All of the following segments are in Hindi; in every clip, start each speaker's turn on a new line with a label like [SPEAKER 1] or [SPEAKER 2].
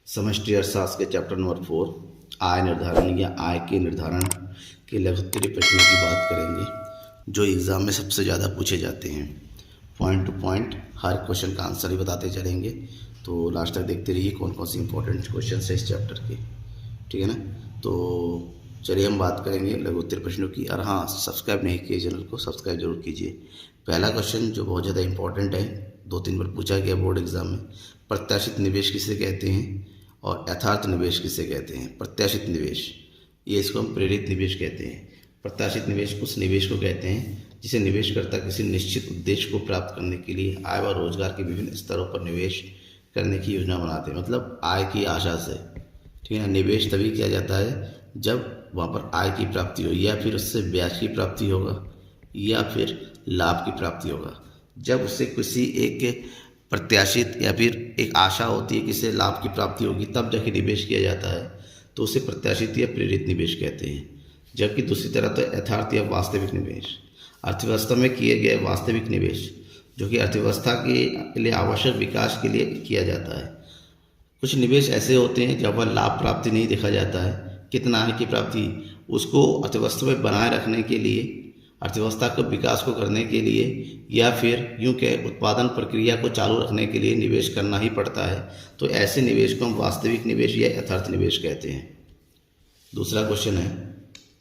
[SPEAKER 1] समष्टि अर्थशास्त्र के चैप्टर नंबर 4 आय निर्धारण या आय के निर्धारण के लघुत्तरीय प्रश्नों की बात करेंगे जो एग्ज़ाम में सबसे ज़्यादा पूछे जाते हैं। पॉइंट टू पॉइंट हर क्वेश्चन का आंसर ही बताते चलेंगे, तो लास्ट तक देखते रहिए कौन कौन से इंपॉर्टेंट क्वेश्चन है इस चैप्टर के। ठीक है ना, तो चलिए हम बात करेंगे लघुत्तरीय प्रश्नों की। और हाँ, सब्सक्राइब नहीं किए चैनल को सब्सक्राइब जरूर कीजिए। पहला क्वेश्चन जो बहुत ज़्यादा इंपॉर्टेंट है, 2-3 बार पूछा गया बोर्ड एग्जाम में, प्रत्याशित निवेश किसे कहते हैं और यथार्थ निवेश किसे कहते हैं। प्रत्याशित निवेश, ये इसको हम प्रेरित निवेश कहते हैं। प्रत्याशित निवेश उस निवेश को कहते हैं जिसे निवेशकर्ता किसी निश्चित उद्देश्य को प्राप्त करने के लिए आय व रोजगार के विभिन्न स्तरों पर निवेश करने की योजना बनाते हैं। मतलब आय की आशा से, ठीक है। निवेश तभी किया जाता है जब वहाँ पर आय की प्राप्ति हो, या फिर उससे ब्याज की प्राप्ति होगा, या फिर लाभ की प्राप्ति होगा। जब उससे किसी एक प्रत्याशित या फिर एक आशा होती है कि इससे लाभ की प्राप्ति होगी, तब जाके निवेश किया जाता है, तो उसे प्रत्याशित या प्रेरित निवेश कहते हैं। जबकि दूसरी तरह तो यथार्थ या वास्तविक निवेश, अर्थव्यवस्था में किए गए वास्तविक निवेश, जो कि अर्थव्यवस्था के लिए आवश्यक विकास के लिए किया जाता है। कुछ निवेश ऐसे होते हैं जब वह लाभ प्राप्ति नहीं देखा जाता है, कितना आय की प्राप्ति, उसको अर्थव्यवस्था में बनाए रखने के लिए, अर्थव्यवस्था के विकास को करने के लिए, या फिर यूँ कह उत्पादन प्रक्रिया को चालू रखने के लिए निवेश करना ही पड़ता है। तो ऐसे निवेश को हम वास्तविक निवेश या यथार्थ निवेश कहते हैं। दूसरा क्वेश्चन है,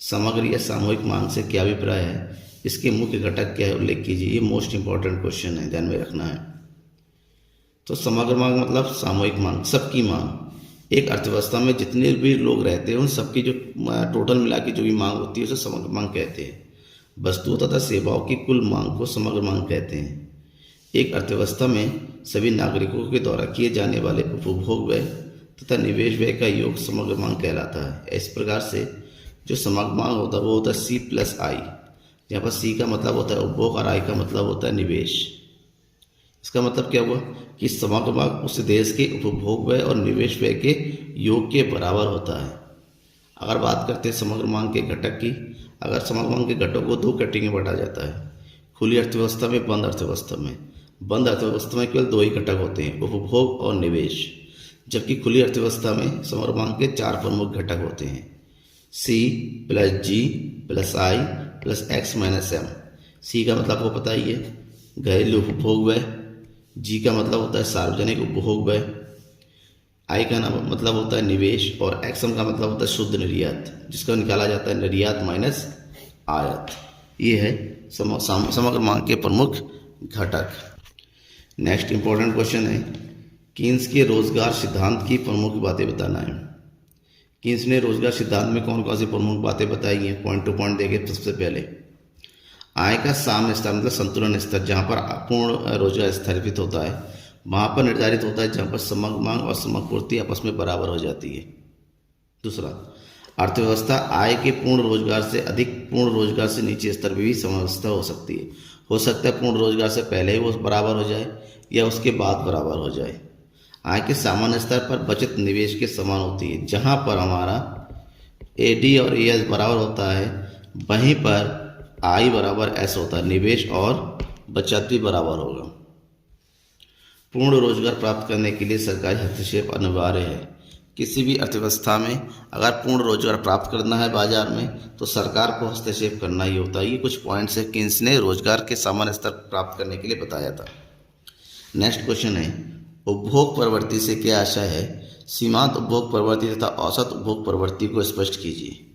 [SPEAKER 1] समग्र या सामूहिक मांग से क्या अभिप्राय है, इसके मुख्य घटक क्या है, उल्लेख कीजिए। ये मोस्ट इंपॉर्टेंट क्वेश्चन है, ध्यान में रखना है। तो समग्र मांग मतलब सामूहिक मांग, सबकी मांग। एक अर्थव्यवस्था में जितने भी लोग रहते हैं उन सबकी जो टोटल मिला के जो भी मांग होती है उसे समग्र मांग कहते हैं। वस्तुओं तथा सेवाओं की कुल मांग को समग्र मांग कहते हैं। एक अर्थव्यवस्था में सभी नागरिकों के द्वारा किए जाने वाले उपभोग व्यय तथा निवेश व्यय का योग समग्र मांग कहलाता है। इस प्रकार से जो समग्र मांग होता है वो होता है C+I, जहाँ पर C का मतलब होता है उपभोग और I का मतलब होता है निवेश। इसका मतलब क्या हुआ कि समग्र मांग उस देश के उपभोग व्यय और निवेश व्यय के योग के बराबर होता है। अगर बात करते हैं समग्र मांग के घटक की, अगर समग्र मांग के घटकों को 2 कैटेगरी में बांटा जाता है, खुली अर्थव्यवस्था में, बंद अर्थव्यवस्था में। बंद अर्थव्यवस्था में केवल 2 ही घटक होते हैं, उपभोग और निवेश। जबकि खुली अर्थव्यवस्था में समग्र मांग के 4 प्रमुख घटक होते हैं, C+G+I+X-M। C का मतलब आपको पता ही है, घरेलू उपभोग व्यय। G का मतलब होता है सार्वजनिक उपभोग व्यय। I का नाम मतलब होता है निवेश, और XM का मतलब होता है शुद्ध निर्यात, जिसका निकाला जाता है निर्यात माइनस आयात। ये है समग्र मांग के प्रमुख घटक। नेक्स्ट इंपॉर्टेंट क्वेश्चन है, कीन्स के रोजगार सिद्धांत की प्रमुख बातें बताना है। कीन्स ने रोजगार सिद्धांत में कौन कौन सी प्रमुख बातें बताई हैं, पॉइंट टू पॉइंट देखें। सबसे पहले आय का साम्य स्तर मतलब संतुलन स्तर, जहाँ पर पूर्ण रोजगार स्थापित होता है वहाँ पर निर्धारित होता है जहाँ पर समग्र मांग और समग्र पूर्ति आपस में बराबर हो जाती है। दूसरा, अर्थव्यवस्था आय के पूर्ण रोजगार से अधिक, पूर्ण रोजगार से नीचे स्तर पर भी समवस्था हो सकती है। हो सकता है पूर्ण रोजगार से पहले ही वो बराबर हो जाए या उसके बाद बराबर हो जाए। आय के सामान्य स्तर पर बचत निवेश के समान होती है। जहाँ पर हमारा AD और AS बराबर होता है, वहीं पर I बराबर S होता है, निवेश और बचत भी बराबर होगा। पूर्ण रोजगार प्राप्त करने के लिए सरकारी हस्तक्षेप अनिवार्य है। किसी भी अर्थव्यवस्था में अगर पूर्ण रोजगार प्राप्त करना है बाजार में, तो सरकार को हस्तक्षेप करना ही होता है। ये कुछ पॉइंट्स है कीन्स ने रोजगार के सामान्य स्तर प्राप्त करने के लिए बताया था। नेक्स्ट क्वेश्चन है, उपभोग प्रवृत्ति से क्या आशय है, सीमांत उपभोग प्रवृत्ति तथा औसत उपभोग प्रवृत्ति को स्पष्ट कीजिए।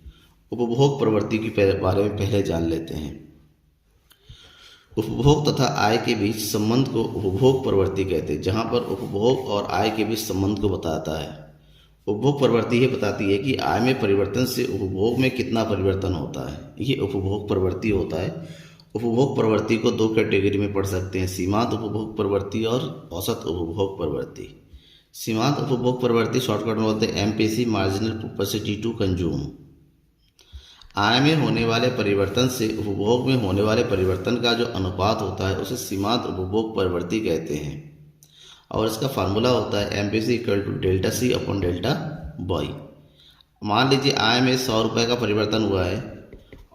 [SPEAKER 1] उपभोग प्रवृत्ति के बारे में पहले जान लेते हैं। उपभोग तथा आय के बीच संबंध को उपभोग प्रवृत्ति कहते हैं, जहाँ पर उपभोग और आय के बीच संबंध को बताता है। उपभोग प्रवृत्ति ये बताती है कि आय में परिवर्तन से उपभोग में कितना परिवर्तन होता है, ये उपभोग प्रवृत्ति होता है। उपभोग प्रवृत्ति को 2 कैटेगरी में पढ़ सकते हैं, सीमांत उपभोग प्रवृत्ति और औसत उपभोग प्रवृत्ति। सीमांत उपभोग प्रवृत्ति शॉर्टकट में बोलते हैं MPC, marginal propensity to consume. आय में होने वाले परिवर्तन से उपभोग में होने वाले परिवर्तन का जो अनुपात होता है उसे सीमांत उपभोग प्रवृत्ति कहते हैं। और इसका फार्मूला होता है MPC = ΔC/ΔY। मान लीजिए आय में 100 रुपये का परिवर्तन हुआ है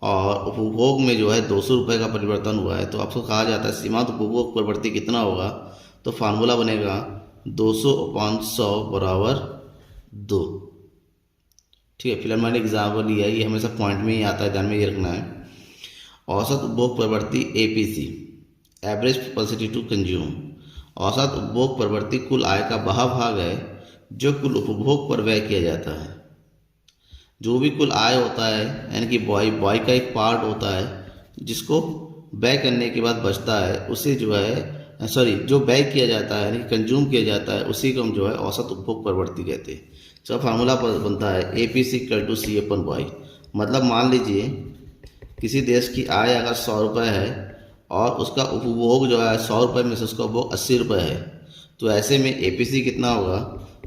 [SPEAKER 1] और उपभोग में जो है 200 रुपये का परिवर्तन हुआ है, तो आपको कहा जाता है सीमांत उपभोग प्रवृत्ति कितना होगा, तो फार्मूला बनेगा 200/100 बराबर 2। ठीक है, फिलहाल मैंने एग्जाम्पल लिया है, ये हमेशा पॉइंट में ही आता है, ध्यान में ये रखना है। औसत उपभोग प्रवृत्ति APC, average propensity to consume. औसत उपभोग प्रवृत्ति कुल आय का वह भाग है जो कुल उपभोग पर व्यय किया जाता है। जो भी कुल आय होता है, यानी कि बॉय का एक पार्ट होता है जिसको व्यय करने के बाद बचता है, उसे जो है जो व्यय किया जाता है, यानी कंज्यूम किया जाता है, उसी को हम जो है औसत उपभोग प्रवृत्ति कहते हैं। तो फार्मूला बनता है APC = C/Y। मतलब मान लीजिए किसी देश की आय अगर 100 रुपये है और उसका उपभोग जो है 100 रुपये में से उसका उपभोग 80 रुपये है, तो ऐसे में APC कितना होगा?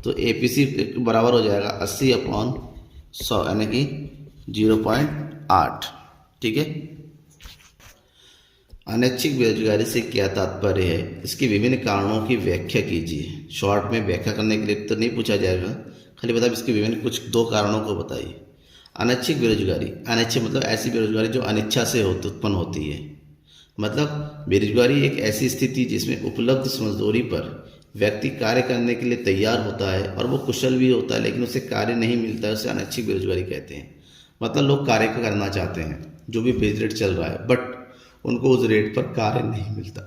[SPEAKER 1] तो APC बराबर हो जाएगा 80/100, यानी कि 0.8। ठीक है। अनैच्छिक बेरोजगारी से क्या तात्पर्य है? इसके विभिन्न कारणों की व्याख्या कीजिए। शॉर्ट में व्याख्या करने के लिए तो नहीं पूछा जाएगा, खाली बताइए इसके विभिन्न कुछ 2 कारणों को बताइए। अनैच्छिक बेरोजगारी, अनैच्छिक मतलब ऐसी बेरोजगारी जो अनिच्छा से उत्पन्न होती है। मतलब बेरोजगारी एक ऐसी स्थिति जिसमें उपलब्ध मजदूरी पर व्यक्ति कार्य करने के लिए तैयार होता है और वो कुशल भी होता है, लेकिन उसे कार्य नहीं मिलता है, उसे अनैच्छिक बेरोजगारी कहते हैं। मतलब लोग कार्य करना चाहते हैं, जो भी वेज रेट चल रहा है, बट उनको उस रेट पर कार्य नहीं मिलता।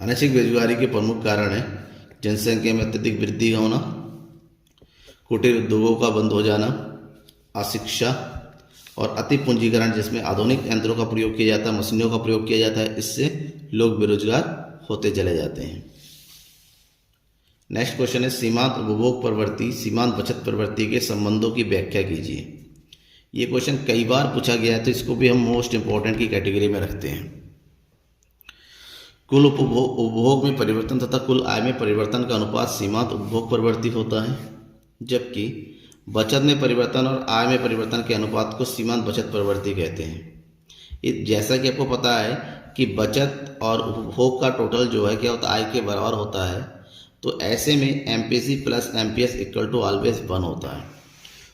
[SPEAKER 1] अनैच्छिक बेरोजगारी के प्रमुख कारण है जनसंख्या में अत्यधिक वृद्धि का होना, कुटीर उद्योगों का बंद हो जाना, अशिक्षा और अति पूंजीकरण, जिसमें आधुनिक यंत्रों का प्रयोग किया जाता है, मशीनों का प्रयोग किया जाता है, इससे लोग बेरोजगार होते चले जाते हैं। नेक्स्ट क्वेश्चन है सीमांत उपभोग प्रवृत्ति सीमांत बचत प्रवृत्ति के संबंधों की व्याख्या कीजिए। ये क्वेश्चन कई बार पूछा गया है, तो इसको भी हम मोस्ट इंपॉर्टेंट की कैटेगरी में रखते हैं। कुल उपभोग में परिवर्तन तथा कुल आय में परिवर्तन का अनुपात सीमांत उपभोग प्रवृत्ति होता है, जबकि बचत में परिवर्तन और आय में परिवर्तन के अनुपात को सीमांत बचत प्रवृत्ति कहते हैं। जैसा कि आपको पता है कि बचत और उपभोग का टोटल जो है क्या होता है, आय के बराबर होता है, तो ऐसे में MPC + MPS = ऑलवेज 1 होता है।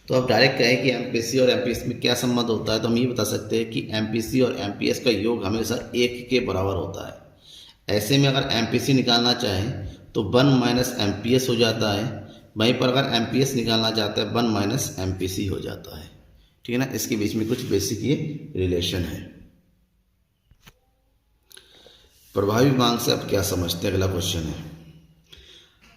[SPEAKER 1] तो आप डायरेक्ट कहें कि MPC और MPS में क्या संबंध होता है, तो हम ये बता सकते हैं कि MPC और MPS का योग हमेशा 1 के बराबर होता है। ऐसे में अगर MPC निकालना चाहें तो 1 - MPS हो जाता है, वहीं पर अगर MPS निकालना चाहते हैं 1 - MPC हो जाता है। ठीक है ना, इसके बीच में कुछ बेसिक ये रिलेशन है। प्रभावी मांग से आप क्या समझते हैं? अगला क्वेश्चन है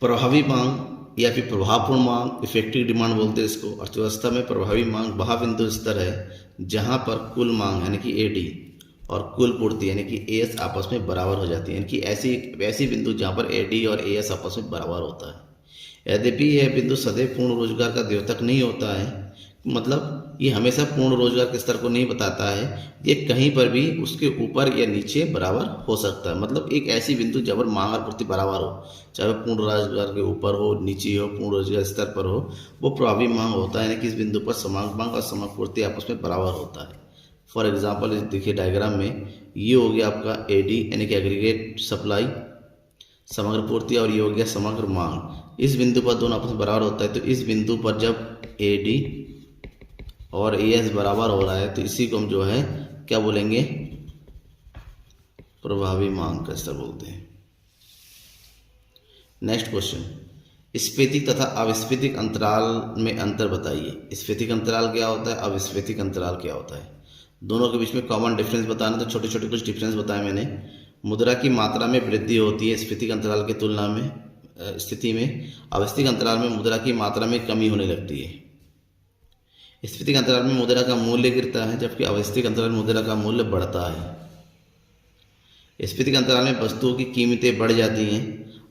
[SPEAKER 1] प्रभावी मांग या फिर प्रभावपूर्ण मांग, इफेक्टिव डिमांड बोलते हैं इसको। अर्थव्यवस्था में प्रभावी मांग वह बिंदु स्तर है जहां पर कुल मांग यानी कि AD और कुल पूर्ति यानी कि AS आपस में बराबर हो जाती है, यानी कि ऐसी बिंदु जहां पर AD और AS आपस में बराबर होता है। यद्यपि यह बिंदु सदैव पूर्ण रोजगार का द्योतक नहीं होता है, मतलब ये हमेशा पूर्ण रोजगार के स्तर को नहीं बताता है, ये कहीं पर भी उसके ऊपर या नीचे बराबर हो सकता है। मतलब एक ऐसी बिंदु जब मांग और पूर्ति बराबर हो, चाहे पूर्ण रोजगार के ऊपर हो, नीचे हो, पूर्ण रोजगार स्तर पर हो, वो प्रभावी मांग होता है, यानी कि इस बिंदु पर समांग मांग और समांग पूर्ति आपस में बराबर होता है। फॉर एग्जाम्पल देखिए डायग्राम में, ये हो गया आपका AD यानी कि एग्रीगेट सप्लाई समग्र पूर्ति, और ये हो गया समग्र मांग। इस बिंदु पर दोनों आपस में बराबर होता है, तो इस बिंदु पर जब AD और AS बराबर हो रहा है, तो इसी को हम जो है क्या बोलेंगे? प्रभावी मांग का स्तर बोलते हैं। नेक्स्ट क्वेश्चन, स्फीतिक तथा अविस्फीतिक अंतराल में अंतर बताइए। स्फीतिक अंतराल क्या होता है, अविस्फीतिक अंतराल क्या होता है? दोनों के बीच में कॉमन डिफरेंस बताना, तो छोटे छोटे कुछ डिफरेंस बताए मैंने। मुद्रा की मात्रा में वृद्धि होती है स्फीतिक अंतराल की तुलना में स्थिति में, अविस्फीतिक अंतराल में मुद्रा की मात्रा में कमी होने लगती है। स्फीतिक अंतराल में मुद्रा का मूल्य गिरता है, जबकि अविस्फीतिक अंतराल में मुद्रा का मूल्य बढ़ता है। स्फीतिक अंतराल में वस्तुओं की कीमतें बढ़ जाती हैं,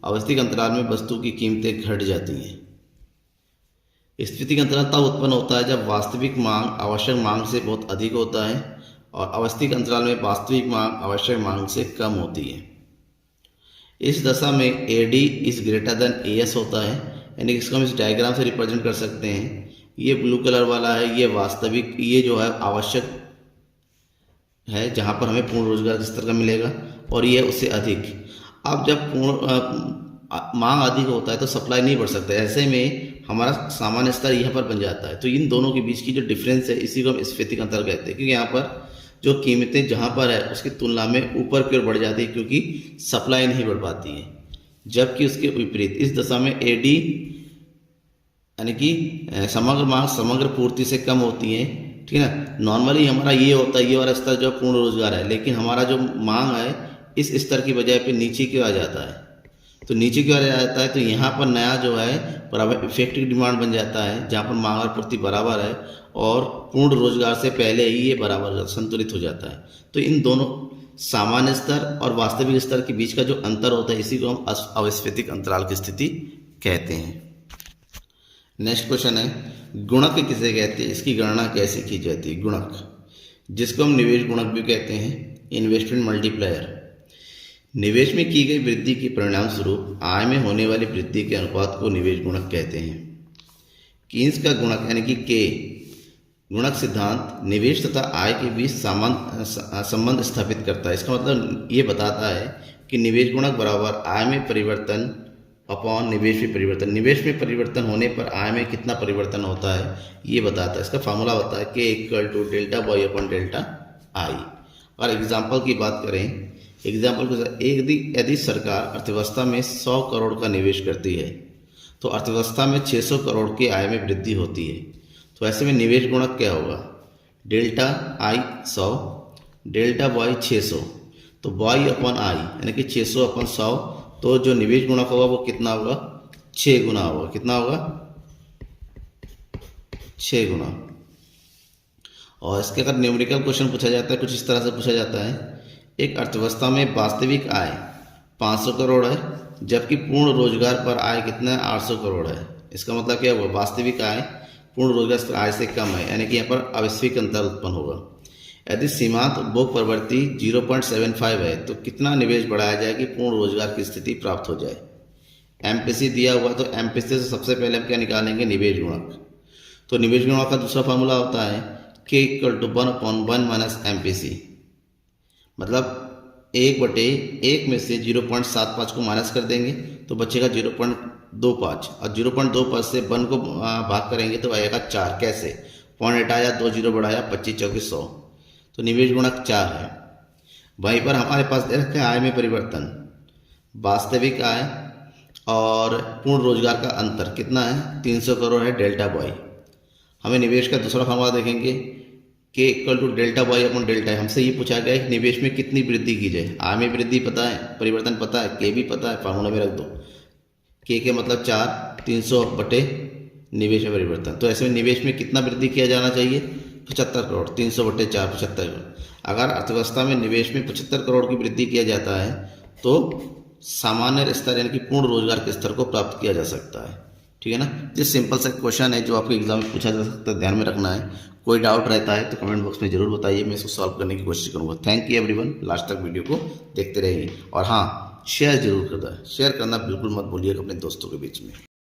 [SPEAKER 1] अविस्फीतिक अंतराल में वस्तुओं की कीमतें घट जाती हैं। स्फीतिक अंतराल तब उत्पन्न होता है जब वास्तविक मांग आवश्यक मांग से बहुत अधिक होता है, और अविस्फीतिक अंतराल में वास्तविक मांग आवश्यक मांग से कम होती है। इस दशा में AD > AS होता है, यानी इसको हम इस डायग्राम से रिप्रेजेंट कर सकते हैं। ये ब्लू कलर वाला है, ये वास्तविक, ये जो है आवश्यक है जहाँ पर हमें पूर्ण रोजगार के स्तर का मिलेगा, और ये उससे अधिक। अब जब पूर्ण मांग अधिक होता है तो सप्लाई नहीं बढ़ सकता, ऐसे में हमारा सामान्य स्तर यहाँ पर बन जाता है। तो इन दोनों के बीच की जो डिफरेंस है, इसी को हम स्फीतिक अंतर कहते हैं, क्योंकि यहाँ पर जो कीमतें जहाँ पर है उसकी तुलना में ऊपर की ओर बढ़ जाती है, क्योंकि सप्लाई नहीं बढ़ पाती है। जबकि उसके विपरीत इस दशा में AD यानी कि समग्र मांग समग्र पूर्ति से कम होती है, ठीक है ना। नॉर्मली हमारा ये होता है, ये वाला स्तर जो पूर्ण रोजगार है, लेकिन हमारा जो मांग है इस स्तर की बजाय पे नीचे क्यों आ जाता है, तो नीचे क्यों आ जाता है, तो यहाँ पर नया जो है इफेक्टिव डिमांड बन जाता है, जहाँ पर मांग और पूर्ति बराबर है और पूर्ण रोजगार से पहले ही ये बराबर संतुलित हो जाता है। तो इन दोनों सामान्य स्तर और वास्तविक स्तर के बीच का जो अंतर होता है, इसी को हम अविस्फीतिक अंतराल की स्थिति कहते हैं। नेक्स्ट क्वेश्चन है, गुणक किसे कहते हैं, इसकी गणना कैसे की जाती है। गुणक, जिसको हम निवेश गुणक भी कहते हैं, इन्वेस्टमेंट मल्टीप्लायर, निवेश में की गई वृद्धि के परिणाम स्वरूप आय में होने वाली वृद्धि के अनुपात को निवेश गुणक कहते हैं। कीन्स का गुणक यानी कि के गुणक सिद्धांत निवेश तथा आय के बीच संबंध स्थापित करता है। इसका मतलब ये बताता है कि निवेश गुणक बराबर आय में परिवर्तन अपॉन निवेश में परिवर्तन, निवेश में परिवर्तन होने पर आय में कितना परिवर्तन होता है ये बताता है। इसका फार्मूला होता है K equal to delta Y upon delta I. और एग्जाम्पल की बात करें, एग्जाम्पल के यदि सरकार अर्थव्यवस्था में 100 करोड़ का निवेश करती है तो अर्थव्यवस्था में 600 करोड़ की आय में वृद्धि होती है। तो ऐसे में निवेश गुणक क्या होगा, डेल्टा आई 100 डेल्टा वाई 600, तो वाई अपॉन आई यानी कि 600 अपॉन 100, तो जो निवेश गुणक होगा वो कितना होगा, 6 गुना होगा। कितना होगा, 6 गुना। और इसके अगर न्यूमेरिकल क्वेश्चन पूछा जाता है, कुछ इस तरह से पूछा जाता है, एक अर्थव्यवस्था में वास्तविक आय 500 करोड़ है, जबकि पूर्ण रोजगार पर आय कितना है, 800 करोड़ है। इसका मतलब क्या हुआ, वास्तविक आय पूर्ण रोजगार आय से कम है, यानी कि यहाँ पर अवैश्विक अंतर उत्पन्न होगा। यदि सीमांत उपभोग प्रवृत्ति 0.75 है तो कितना निवेश बढ़ाया जाए कि पूर्ण रोजगार की स्थिति प्राप्त हो जाए। एमपीसी दिया हुआ, तो एमपीसी से सबसे पहले हम क्या निकालेंगे, निवेश गुणक। तो निवेश गुणक का दूसरा फार्मूला होता है K equal to 1/1 minus MPC, मतलब 1/1 में से 0.75 को माइनस कर देंगे तो बचेगा 0.25, और 0.25 से 1 को भाग करेंगे तो आएगा 4। कैसे, पॉइंट हटाया, 2 जीरो बढ़ाया, 25 चौके 100, तो निवेश गुणक 4 है। वहीं पर हमारे पास दे रखा है आय में परिवर्तन, वास्तविक आय और पूर्ण रोजगार का अंतर कितना है, 300 करोड़ है, डेल्टा वाई। हमें निवेश का दूसरा फार्मूला देखेंगे, K equal to delta Y upon delta I. हमसे ये पूछा गया है कि निवेश में कितनी वृद्धि की जाए। आय में वृद्धि पता है, परिवर्तन पता है, के भी पता है, फार्मूला में रख दो। के मतलब 4, 300 बटे निवेश में परिवर्तन। तो ऐसे में निवेश में कितना वृद्धि किया जाना चाहिए, 75 करोड़, 300 बटे 4, 75 करोड़। अगर अर्थव्यवस्था में निवेश में 75 करोड़ की वृद्धि किया जाता है तो सामान्य स्तर यानी कि पूर्ण रोजगार के स्तर को प्राप्त किया जा सकता है। ठीक है ना। ये सिंपल सा क्वेश्चन है जो आपके एग्जाम में पूछा जा सकता है, ध्यान में रखना है। कोई डाउट रहता है तो कमेंट बॉक्स में जरूर बताइए, मैं इसको सॉल्व करने की कोशिश करूँगा। थैंक यू एवरीवन, लास्ट तक वीडियो को देखते रहिए। और हाँ, शेयर जरूर करना बिल्कुल मत भूलिएगा अपने दोस्तों के बीच में।